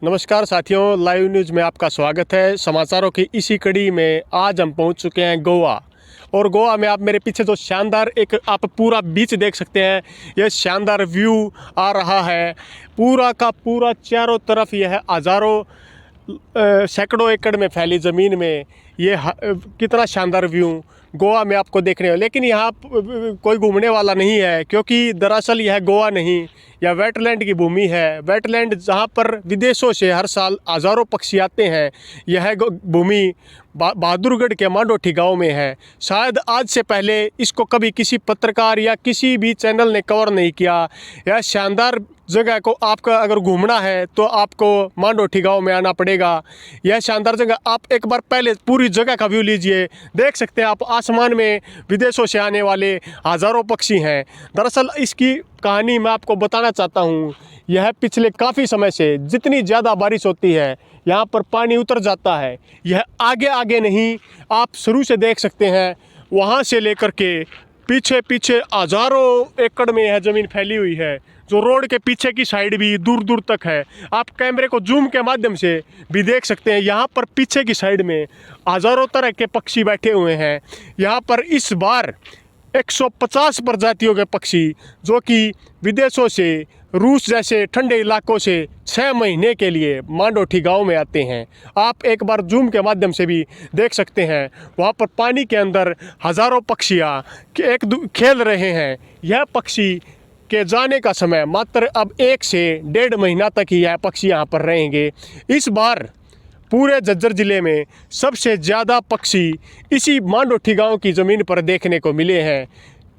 नमस्कार साथियों, live news में आपका स्वागत है। समाचारों की इसी कड़ी में आज हम पहुंच चुके हैं गोवा। और गोवा में आप मेरे पीछे जो शानदार एक आप पूरा बीच देख सकते हैं, यह शानदार व्यू आ रहा है। पूरा का पूरा चारों तरफ यह हज़ारों सैकड़ों एकड़ में फैली ज़मीन में ये कितना शानदार व्यू गोवा में आपको देखने हो। लेकिन यहाँ कोई घूमने वाला नहीं है, क्योंकि दरअसल यह गोवा नहीं, यह वेटलैंड की भूमि है। वेटलैंड जहाँ पर विदेशों से हर साल हज़ारों पक्षी आते हैं। यह भूमि बहादुरगढ़ के मांडोठी गांव में है। शायद आज से पहले इसको कभी किसी पत्रकार या किसी भी चैनल ने कवर नहीं किया। यह शानदार जगह को आपका अगर घूमना है तो आपको मांडोठी गांव में आना पड़ेगा। यह शानदार जगह, आप एक बार पहले पूरी जगह का व्यू लीजिए। देख सकते हैं आप, आसमान में विदेशों से आने वाले हज़ारों पक्षी हैं। दरअसल इसकी कहानी मैं आपको बताना चाहता हूँ। यह पिछले काफ़ी समय से जितनी ज़्यादा बारिश होती है यहाँ पर पानी उतर जाता है। यह आगे आगे नहीं, आप शुरू से देख सकते हैं, वहाँ से लेकर के पीछे पीछे हज़ारों एकड़ में यह ज़मीन फैली हुई है, जो रोड के पीछे की साइड भी दूर दूर तक है। आप कैमरे को जूम के माध्यम से भी देख सकते हैं। यहाँ पर पीछे की साइड में हज़ारों तरह के पक्षी बैठे हुए हैं। यहाँ पर इस बार 150 प्रजातियों के पक्षी, जो कि विदेशों से, रूस जैसे ठंडे इलाकों से 6 महीने के लिए मांडोठी गांव में आते हैं। आप एक बार जूम के माध्यम से भी देख सकते हैं। वहाँ पर पानी के अंदर हज़ारों पक्षियाँ खेल रहे हैं। यह पक्षी के जाने का समय मात्र अब 1 से 1.5 महीना तक ही यह पक्षी यहाँ पर रहेंगे। इस बार पूरे झज्जर ज़िले में सबसे ज़्यादा पक्षी इसी मांडोठी गांव की ज़मीन पर देखने को मिले हैं।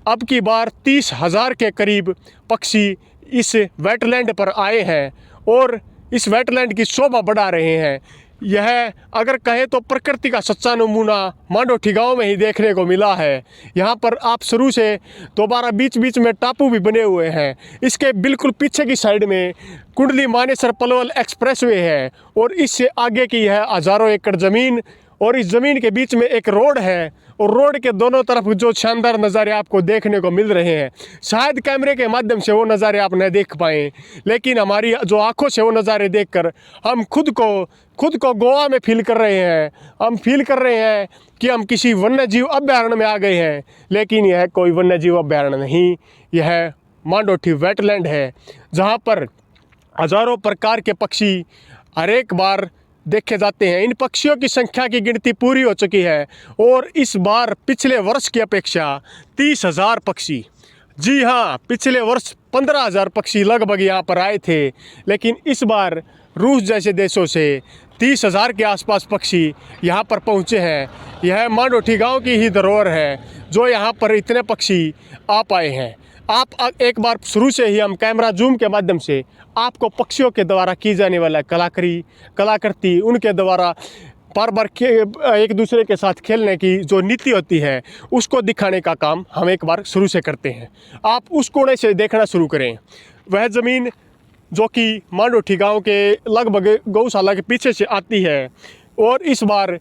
अब की बार 30,000 के करीब पक्षी इस वेटलैंड पर आए हैं और इस वेटलैंड की शोभा बढ़ा रहे हैं। यह अगर कहें तो प्रकृति का सच्चा नमूना मांडोठी गांव में ही देखने को मिला है। यहाँ पर आप शुरू से दोबारा बीच बीच में टापू भी बने हुए हैं। इसके बिल्कुल पीछे की साइड में कुंडली मानेसर पलवल एक्सप्रेसवे है और इससे आगे की है हज़ारों एकड़ ज़मीन, और इस ज़मीन के बीच में एक रोड है और रोड के दोनों तरफ जो शानदार नज़ारे आपको देखने को मिल रहे हैं, शायद कैमरे के माध्यम से वो नज़ारे आप न देख पाएँ, लेकिन हमारी जो आंखों से वो नज़ारे देखकर हम खुद को गोवा में फील कर रहे हैं। हम फील कर रहे हैं कि हम किसी वन्य जीव अभयारण्य में आ गए हैं। लेकिन यह कोई वन्य जीव अभयारण्य नहीं, यह मांडोठी वेटलैंड है, जहाँ पर हज़ारों प्रकार के पक्षी हर एक बार देखे जाते हैं। इन पक्षियों की संख्या की गिनती पूरी हो चुकी है और इस बार पिछले वर्ष की अपेक्षा 30,000 पक्षी, जी हाँ, पिछले वर्ष 15,000 पक्षी लगभग यहाँ पर आए थे, लेकिन इस बार रूस जैसे देशों से 30,000 के आसपास पक्षी यहाँ पर पहुँचे हैं। यह मांडोठी गांव की ही धरोहर है जो यहाँ पर इतने पक्षी आ पाए हैं। आप एक बार शुरू से ही हम कैमरा जूम के माध्यम से आपको पक्षियों के द्वारा की जाने वाला कलाकृति, उनके द्वारा बार बार एक दूसरे के साथ खेलने की जो नीति होती है, उसको दिखाने का काम हम एक बार शुरू से करते हैं। आप उस कोने से देखना शुरू करें। वह ज़मीन जो कि मांडोठी गांव के लगभग गौशाला के पीछे से आती है, और इस बार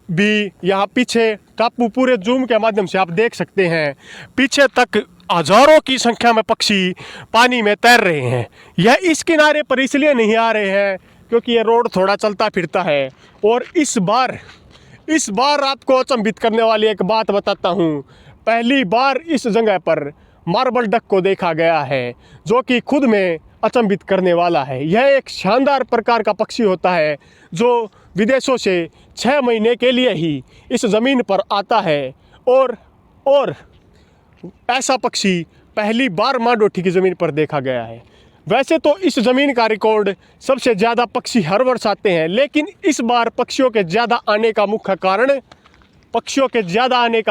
भी यहाँ पीछे टापू पूरे जूम के माध्यम से आप देख सकते हैं, पीछे तक हज़ारों की संख्या में पक्षी पानी में तैर रहे हैं। यह इस किनारे पर इसलिए नहीं आ रहे हैं क्योंकि यह रोड थोड़ा चलता फिरता है। और इस बार आपको अचंभित करने वाली एक बात बताता हूँ। पहली बार इस जगह पर मार्बल डक को देखा गया है, जो कि खुद में अचंभित करने वाला है। यह एक शानदार प्रकार का पक्षी होता है जो विदेशों से 6 महीने के लिए ही इस ज़मीन पर आता है, और ऐसा पक्षी पहली बार मांडोठी की ज़मीन पर देखा गया है। वैसे तो इस ज़मीन का रिकॉर्ड सबसे ज़्यादा पक्षी हर वर्ष आते हैं, लेकिन इस बार पक्षियों के ज़्यादा आने का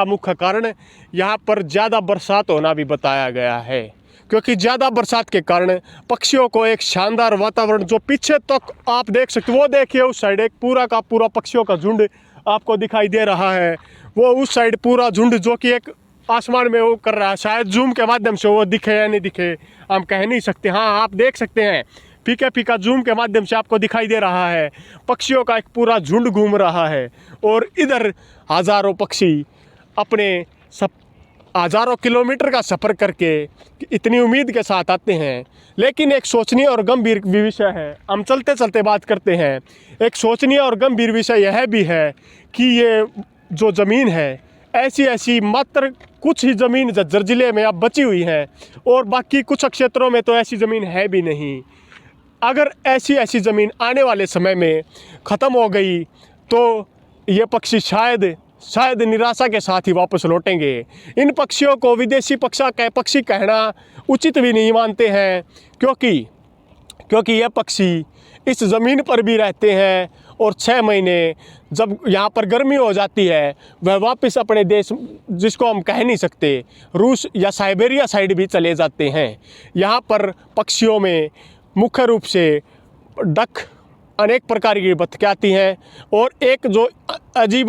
मुख्य कारण यहाँ पर ज़्यादा बरसात होना भी बताया गया है। क्योंकि ज़्यादा बरसात के कारण पक्षियों को एक शानदार वातावरण, जो पीछे तक आप देख सकते हो, वो देखिए उस साइड एक पूरा का पूरा पक्षियों का झुंड आपको दिखाई दे रहा है। वो उस साइड पूरा झुंड जो कि एक आसमान में वो कर रहा है। शायद जूम के माध्यम से वो दिखे या नहीं दिखे हम कह नहीं सकते। हाँ, आप देख सकते हैं, फीका फीका जूम के माध्यम से आपको दिखाई दे रहा है। पक्षियों का एक पूरा झुंड घूम रहा है और इधर हज़ारों पक्षी हज़ारों किलोमीटर का सफ़र करके इतनी उम्मीद के साथ आते हैं। लेकिन एक सोचनीय और गंभीर विषय है, हम चलते चलते बात करते हैं। एक सोचनीय और गंभीर विषय यह भी है कि ये जो ज़मीन है, ऐसी मात्र कुछ ही ज़मीन झज्जर ज़िले में अब बची हुई है और बाकी कुछ क्षेत्रों में तो ऐसी ज़मीन है भी नहीं। अगर ऐसी ज़मीन आने वाले समय में ख़त्म हो गई तो ये पक्षी शायद निराशा के साथ ही वापस लौटेंगे। इन पक्षियों को विदेशी पक्षी कहना उचित भी नहीं मानते हैं, क्योंकि ये पक्षी इस ज़मीन पर भी रहते हैं और 6 महीने जब यहाँ पर गर्मी हो जाती है वह वापस अपने देश, जिसको हम कह नहीं सकते, रूस या साइबेरिया साइड भी चले जाते हैं। यहाँ पर पक्षियों में मुख्य रूप से डक, अनेक प्रकार की बतखें आती हैं और एक जो अजीब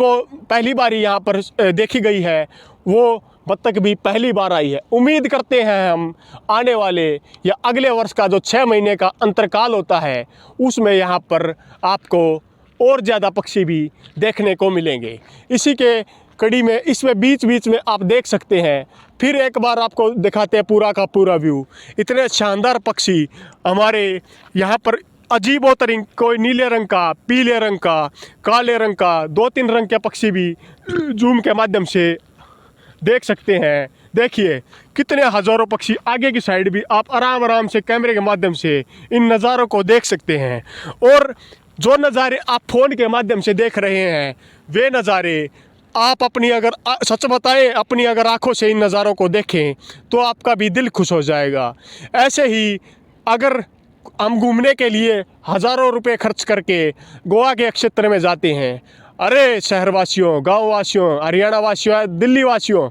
पहली बार यहाँ पर देखी गई है वो बत्तख भी पहली बार आई है। उम्मीद करते हैं हम आने वाले या अगले वर्ष का जो 6 महीने का अंतरकाल होता है उसमें यहाँ पर आपको और ज़्यादा पक्षी भी देखने को मिलेंगे। इसी के कड़ी में इसमें बीच में आप देख सकते हैं, फिर एक बार आपको दिखाते हैं पूरा का पूरा व्यू। इतने शानदार पक्षी हमारे यहाँ पर अजीबोतरीन, कोई नीले रंग का, पीले रंग का, काले रंग का, 2-3 रंग के पक्षी भी जूम के माध्यम से देख सकते हैं। देखिए कितने हज़ारों पक्षी, आगे की साइड भी आप आराम से कैमरे के माध्यम से इन नज़ारों को देख सकते हैं। और जो नज़ारे आप फ़ोन के माध्यम से देख रहे हैं वे नज़ारे आप अपनी, अगर सच बताएं, अपनी अगर आँखों से इन नज़ारों को देखें तो आपका भी दिल खुश हो जाएगा। ऐसे ही अगर हम घूमने के लिए हज़ारों रुपए खर्च करके गोवा के क्षेत्र में जाते हैं, अरे शहरवासियों, गाँववासियों, हरियाणा वासियों, दिल्ली वासियों,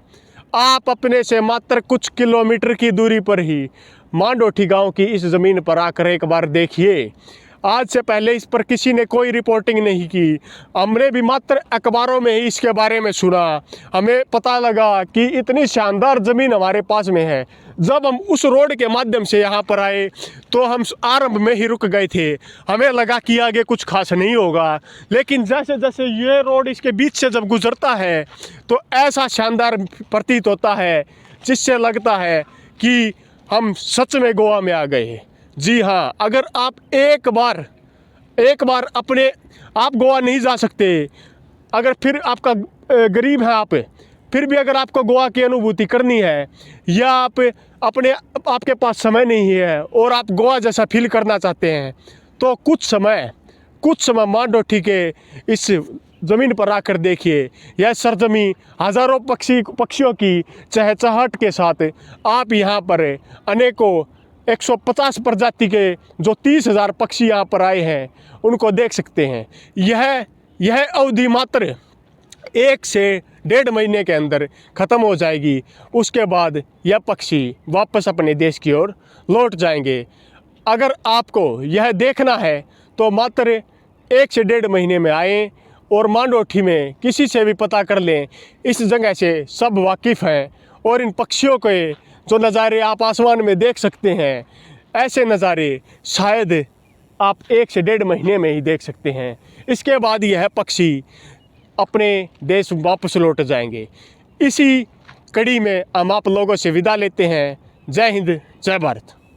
आप अपने से मात्र कुछ किलोमीटर की दूरी पर ही मांडोठी गांव की इस ज़मीन पर आकर एक बार देखिए। आज से पहले इस पर किसी ने कोई रिपोर्टिंग नहीं की, हमने भी मात्र अखबारों में ही इसके बारे में सुना। हमें पता लगा कि इतनी शानदार ज़मीन हमारे पास में है। जब हम उस रोड के माध्यम से यहाँ पर आए तो हम आरंभ में ही रुक गए थे, हमें लगा कि आगे कुछ खास नहीं होगा। लेकिन जैसे जैसे ये रोड इसके बीच से जब गुजरता है तो ऐसा शानदार प्रतीत होता है जिससे लगता है कि हम सच में गोवा में आ गए। जी हाँ, अगर आप एक बार आप गोवा नहीं जा सकते, अगर फिर आपका गरीब है आप, फिर भी अगर आपको गोवा की अनुभूति करनी है या आपके पास समय नहीं है और आप गोवा जैसा फील करना चाहते हैं तो कुछ समय मांडोठी के इस ज़मीन पर आकर देखिए। यह सरजमी हज़ारों पक्षियों की चहचहाहट के साथ आप यहाँ पर अनेकों 150 प्रजाति के जो 30,000 पक्षी यहाँ पर आए हैं उनको देख सकते हैं। यह अवधि मात्र 1 से 1.5 महीने के अंदर ख़त्म हो जाएगी। उसके बाद यह पक्षी वापस अपने देश की ओर लौट जाएंगे। अगर आपको यह देखना है तो मात्र 1 से 1.5 महीने में आएँ और मांडोठी में किसी से भी पता कर लें, इस जगह से सब वाकिफ़ हैं। और इन पक्षियों के जो नज़ारे आप आसमान में देख सकते हैं, ऐसे नज़ारे शायद आप 1 से 1.5 महीने में ही देख सकते हैं। इसके बाद यह पक्षी अपने देश वापस लौट जाएंगे। इसी कड़ी में हम आप लोगों से विदा लेते हैं। जय हिंद, जय भारत।